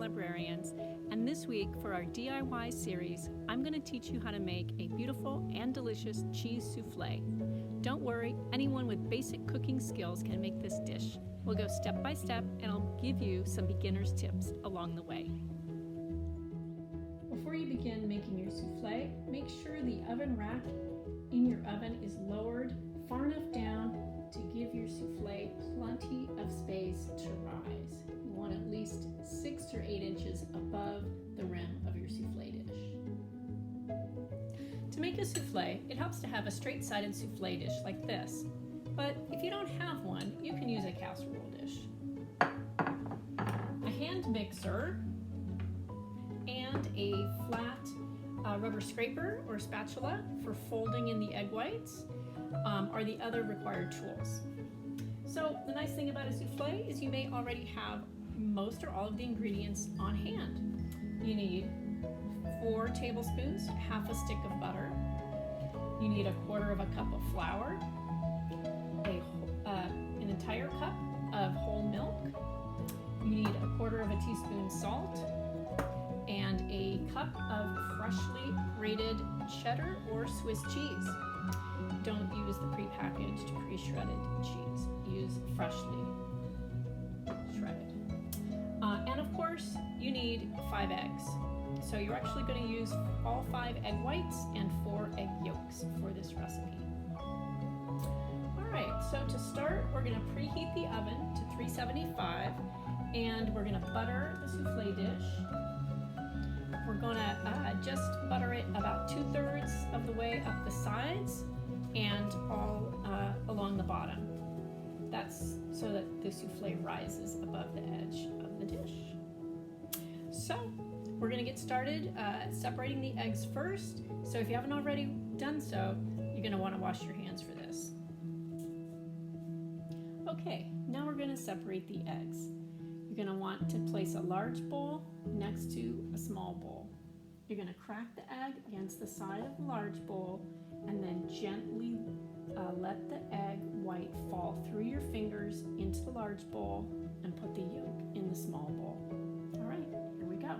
librarians, and this week for our DIY series, I'm going to teach you how to make a beautiful and delicious cheese souffle. Don't worry, anyone with basic cooking skills can make this dish. We'll go step by step and I'll give you some beginner's tips along the way. Before you begin making your souffle, make sure the oven rack in your oven is lowered far enough down to give your souffle plenty of space to rise. You want at least 6 or 8 inches above the rim of your souffle dish. To make a souffle, it helps to have a straight-sided souffle dish like this. But if you don't have one, you can use a casserole dish. A hand mixer and a flat rubber scraper or spatula for folding in the egg whites are the other required tools. So the nice thing about a souffle is you may already have most or all of the ingredients on hand. You need 4 tablespoons, half a stick of butter. You need 1/4 cup of flour, an entire cup of whole milk. You need 1/4 teaspoon salt and a cup of freshly grated cheddar or Swiss cheese. Don't use the prepackaged, pre-shredded cheese. Use freshly shredded. And of course, you need 5 eggs. So you're actually going to use all 5 egg whites and 4 egg yolks for this recipe. Alright, so to start, we're going to preheat the oven to 375 and we're going to butter the souffle dish. We're going to just butter it about 2/3 of the way up the sides and all along the bottom. That's so that the souffle rises above the edge of the dish. So we're going to get started separating the eggs first. So if you haven't already done so, you're going to want to wash your hands for this. Okay, now we're going to separate the eggs. You're going to want to place a large bowl next to a small bowl. You're going to crack the egg against the side of the large bowl and then gently let the egg white fall through your fingers into the large bowl and put the yolk in the small bowl. All right, here we go.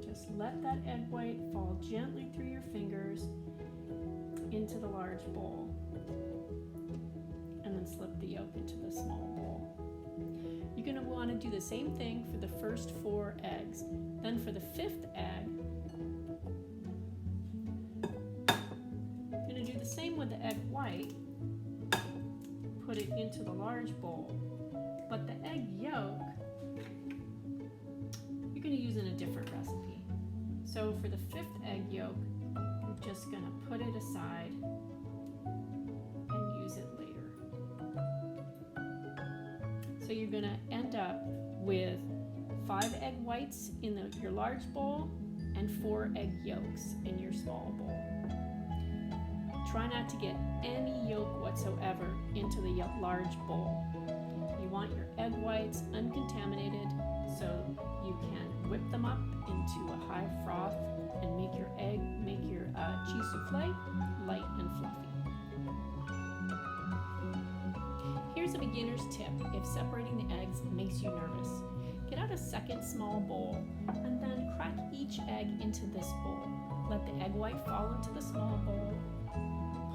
Just let that egg white fall gently through your fingers into the large bowl. And then slip the yolk into the small bowl. You're going to want to do the same thing for the first 4 eggs. Then for the 5th egg, you're going to do the same with the egg white. Put it into the large bowl. But the egg yolk, you're going to use in a different recipe. So for the 5th egg yolk, you're just going to put it aside and use it later. So you're going to end up with 5 egg whites in your large bowl and 4 egg yolks in your small bowl. Try not to get any yolk whatsoever into the large bowl. You want your egg whites uncontaminated so you can whip them up into a high froth and make your cheese souffle light and fluffy. Here's a beginner's tip if separating the eggs makes you nervous. Get out a second small bowl and then crack each egg into this bowl. Let the egg white fall into the small bowl,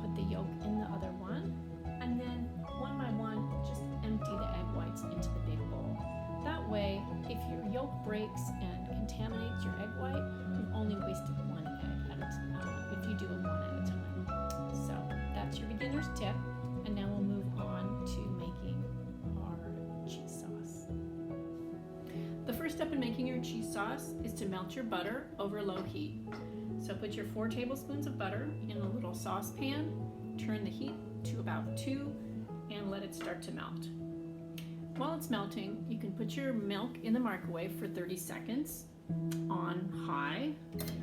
put the yolk in the other one, and then one by one just empty the egg whites into the big bowl. That way, if your yolk breaks and contaminates your egg white, you've only wasted 1 egg at a time if you do it 1 at a time. So that's your beginner's tip, and now we'll move on to making our cheese sauce. The first step in making your cheese sauce is to melt your butter over low heat. So put your 4 tablespoons of butter in a little saucepan, turn the heat to about 2, and let it start to melt. While it's melting, you can put your milk in the microwave for 30 seconds on high.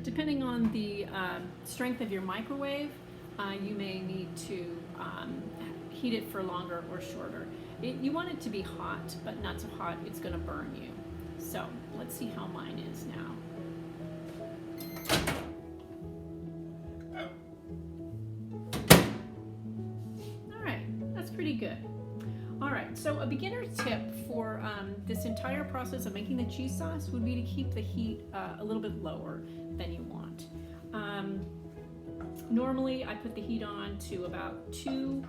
Depending on the strength of your microwave, you may need to heat it for longer or shorter. You want it to be hot, but not so hot it's going to burn you. So let's see how mine is now. good. All right, so a beginner's tip for this entire process of making the cheese sauce would be to keep the heat a little bit lower than you want. Normally, I put the heat on to about 2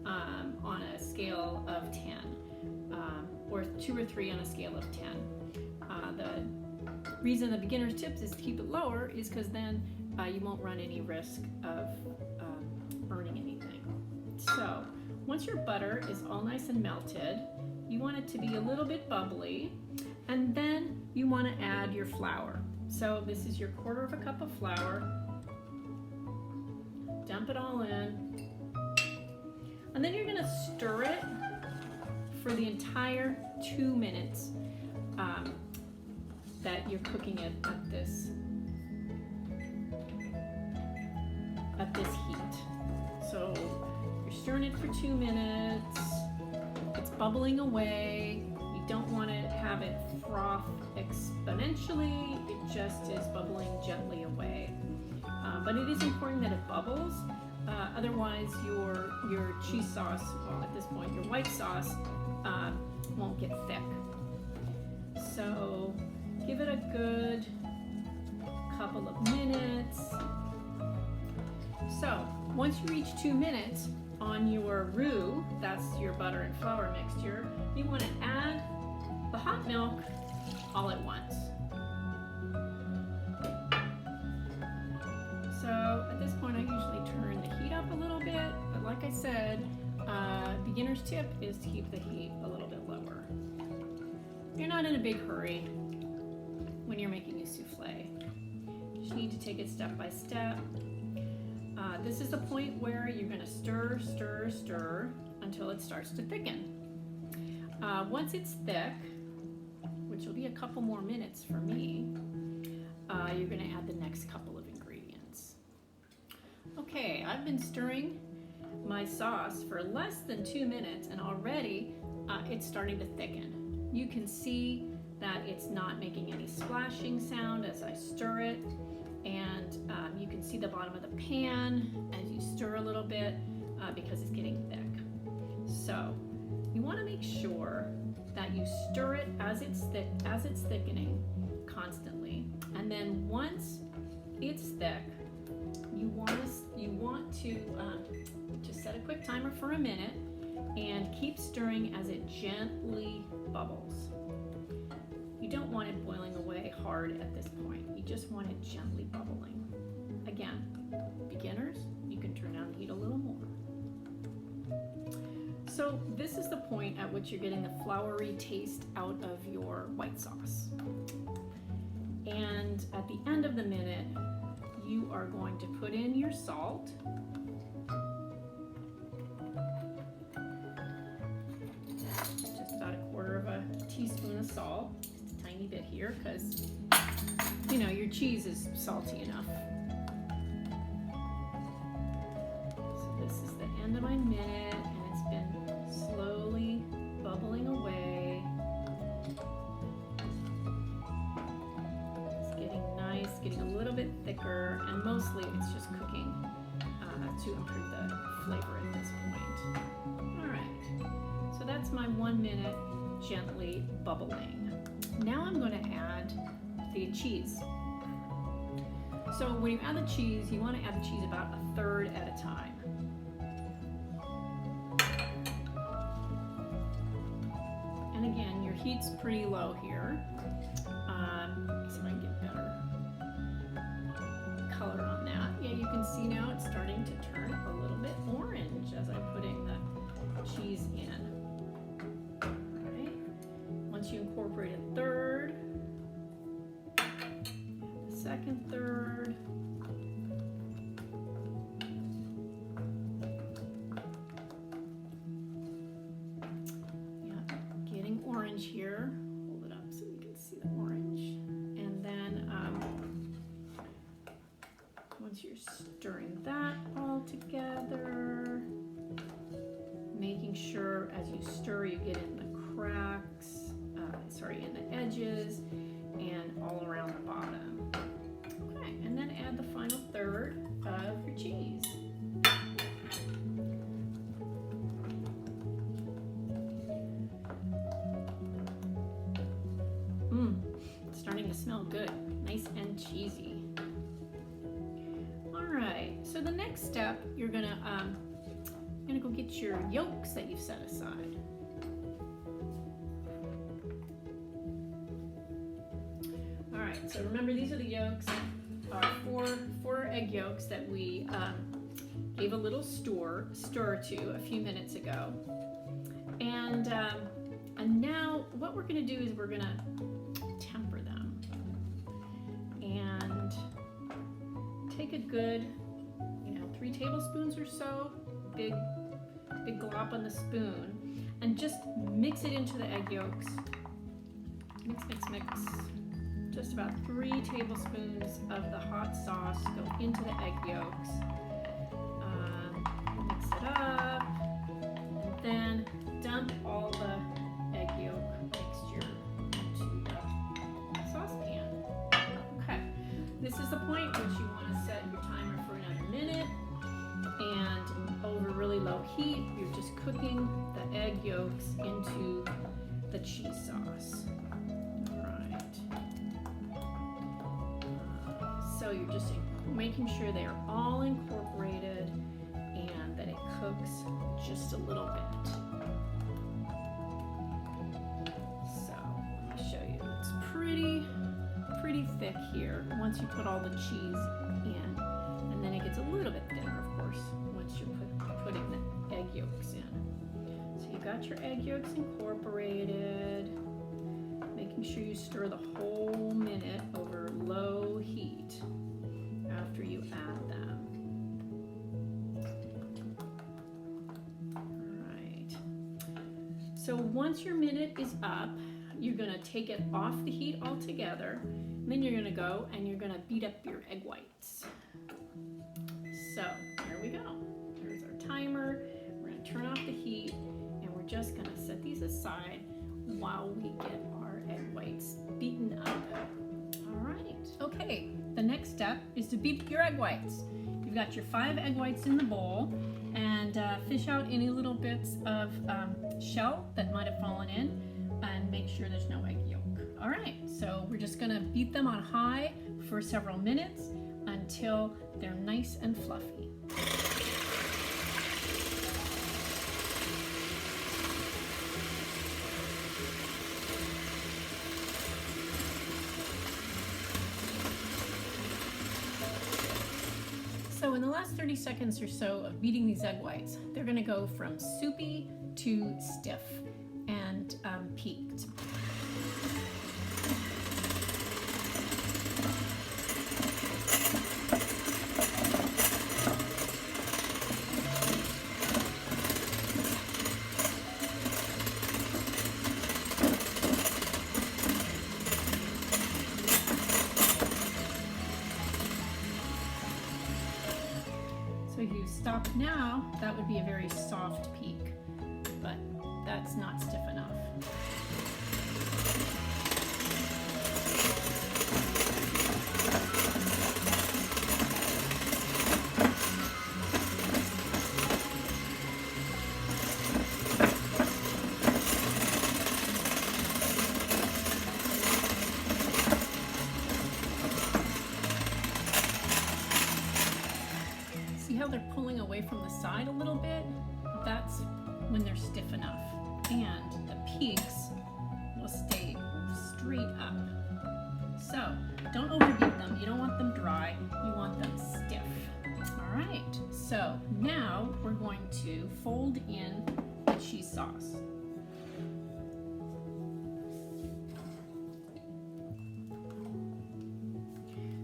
on a scale of 10, or 2 or 3 on a scale of 10. The reason the beginner's tips is to keep it lower is because then you won't run any risk of burning anything. So once your butter is all nice and melted, you want it to be a little bit bubbly, and then you want to add your flour. So this is your 1/4 cup of flour. Dump it all in, and then you're going to stir it for the entire 2 minutes that you're cooking it at this heat. So you're stirring it for 2 minutes. It's bubbling away. You don't want to have it froth exponentially. It just is bubbling gently away. But it is important that it bubbles. Otherwise, your cheese sauce, well, at this point, your white sauce won't get thick. So give it a good couple of minutes. So once you reach 2 minutes on your roux, that's your butter and flour mixture, you want to add the hot milk all at once. So at this point, I usually turn the heat up a little bit, but like I said, beginner's tip is to keep the heat a little bit lower. You're not in a big hurry when you're making a souffle. You just need to take it step by step. This is the point where you're going to stir, stir, stir until it starts to thicken. Once it's thick, which will be a couple more minutes for me, you're going to add the next couple of ingredients. Okay, I've been stirring my sauce for less than 2 minutes, and already it's starting to thicken. You can see that it's not making any splashing sound as I stir it, and you can see the bottom of the pan as you stir a little bit because it's getting thick. So you want to make sure that you stir it as it's thickening constantly, and then once it's thick, you want to just set a quick timer for a minute and keep stirring as it gently bubbles. You don't want it boiling away hard at this point. You just want it gently bubbling. Again, beginners, you can turn down the heat a little more. So this is the point at which you're getting the floury taste out of your white sauce. And at the end of the minute, you are going to put in your salt. Just about 1/4 teaspoon of salt. Just a tiny bit here because, you know, your cheese is salty enough. So this is the end of my minute, and it's been slowly bubbling away. It's getting nice, getting a little bit thicker, and mostly it's just cooking to improve the flavor at this point. All right, so that's my 1 minute gently bubbling. Now I'm going to add the cheese. So when you add the cheese, you want to add the cheese about 1/3 at a time. And again, your heat's pretty low here. See if I can get better color on that. Yeah, you can see now it's starting to turn a little bit orange as I'm putting the cheese in. All right. Once you incorporate 1/3, the second 1/3, yeah, getting orange here. Hold it up so we can see the orange. And then once you're stirring that all together, making sure as you stir you get in the cracks, in the edges and all around the bottom. Okay, and then add the final 1/3 of your cheese. starting to smell good, nice and cheesy. All right, so the next step, you're gonna go get your yolks that you've set aside. All right, so remember these are the yolks, four egg yolks that we gave a little stir to a few minutes ago. And now what we're gonna do is we're gonna temper them and take a good, 3 tablespoons or so, big glop on the spoon, and just mix it into the egg yolks. Mix. Just about 3 tablespoons of the hot sauce go into the egg yolks. Mix it up, and then dump all the egg yolk mixture into the saucepan. Okay, this is the point which you want to set your timer for another minute, and over really low heat, you're just cooking the egg yolks into the cheese sauce. So you're just making sure they are all incorporated and that it cooks just a little bit. So let me show you. It's pretty thick here once you put all the cheese in, and then it gets a little bit thinner, of course, once you're putting the egg yolks in. So you got your egg yolks incorporated, making sure you stir the whole minute over low heat after you add them. All right. So once your minute is up, you're gonna take it off the heat altogether, and then you're gonna go and you're gonna beat up your egg whites. So here we go. There's our timer. We're gonna turn off the heat, and we're just gonna set these aside while we get our egg whites beaten up. All right. Okay, the next step is to beat your egg whites. You've got your 5 egg whites in the bowl, and fish out any little bits of shell that might have fallen in, and make sure there's no egg yolk. All right, so we're just gonna beat them on high for several minutes until they're nice and fluffy. So in the last 30 seconds or so of beating these egg whites, they're gonna go from soupy to stiff and peaked. So if you stop now, that would be a very soft peak, but that's not stiff enough. See how they're pulling away from the side a little bit? That's when they're stiff enough. And the peaks will stay straight up. So don't overbeat them. You don't want them dry. You want them stiff. All right. So now we're going to fold in the cheese sauce.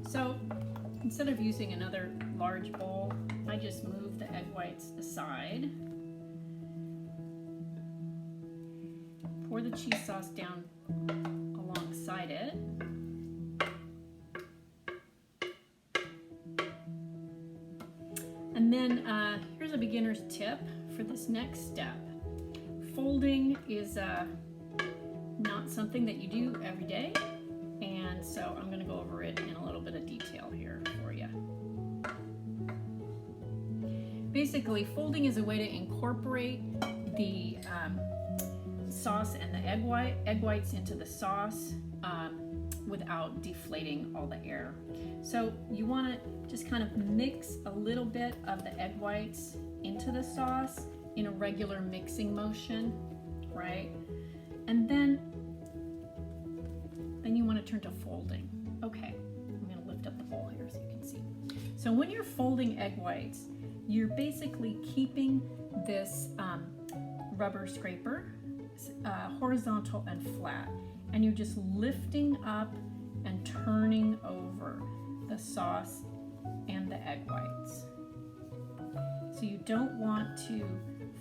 So instead of using another large bowl, I just move the egg whites aside. Pour the cheese sauce down alongside it. And then here's a beginner's tip for this next step. Folding is not something that you do every day, and so I'm going to go over it in a little bit of detail here for you. Basically, folding is a way to incorporate the sauce and the egg whites into the sauce without deflating all the air. So you want to just kind of mix a little bit of the egg whites into the sauce in a regular mixing motion, right? And then you want to turn to folding. Okay, I'm going to lift up the bowl here so you can see. So when you're folding egg whites, you're basically keeping this rubber scraper horizontal and flat, and you're just lifting up and turning over the sauce and the egg whites. So you don't want to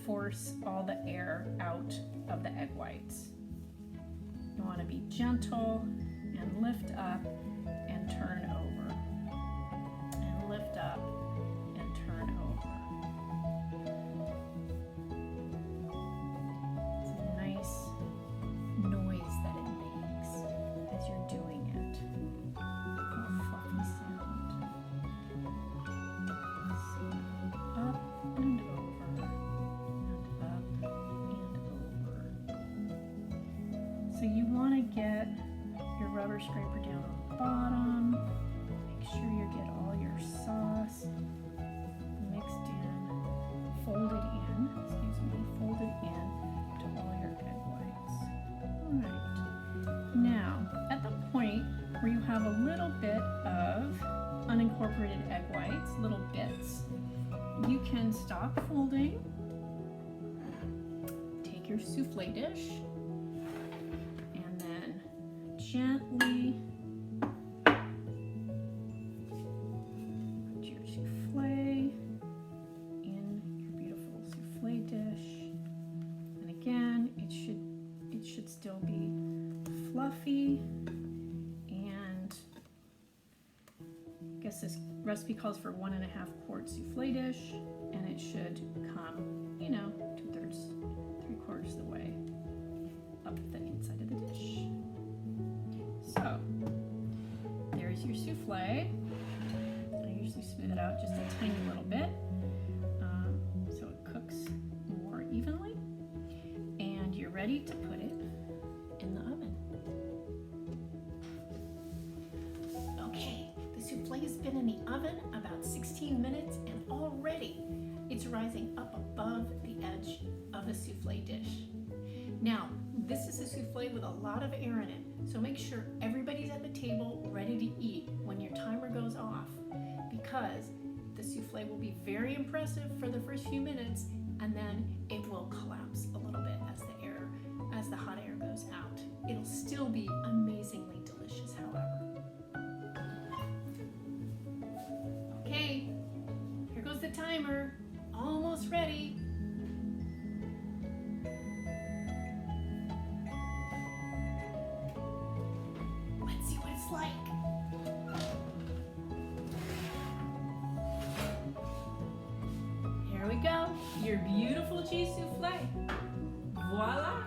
force all the air out of the egg whites. You want to be gentle and lift up and turn over, and lift up and turn over. It's a nice noise that it makes as you're doing it. A fluffy sound. So up and over, and up and over. So you want to get your rubber scraper down on the bottom. Make sure you get all your sauce mixed in, folded in, folded in to all your egg whites. All right. Now, at the point where you have a little bit of unincorporated egg whites, little bits, you can stop folding, take your souffle dish, gently put your souffle in your beautiful souffle dish, and again it should still be fluffy, and I guess this recipe calls for 1.5 quart souffle dish, and it should come, 2/3, 3/4 the way up the inside of the dish. So, there's your souffle. I usually smooth it out just a tiny little bit so it cooks more evenly. And you're ready to put it in the oven. Okay, the souffle has been in the oven about 16 minutes, and already it's rising up above the edge of the souffle dish. Now, this is a souffle with a lot of air in it, so make sure everybody's at the table ready to eat when your timer goes off, because the souffle will be very impressive for the first few minutes, and then it will collapse a little bit as the hot air goes out. It'll still be amazingly delicious, however. Okay, here goes the timer. Almost ready. Like. Here we go, your beautiful cheese souffle. Voila!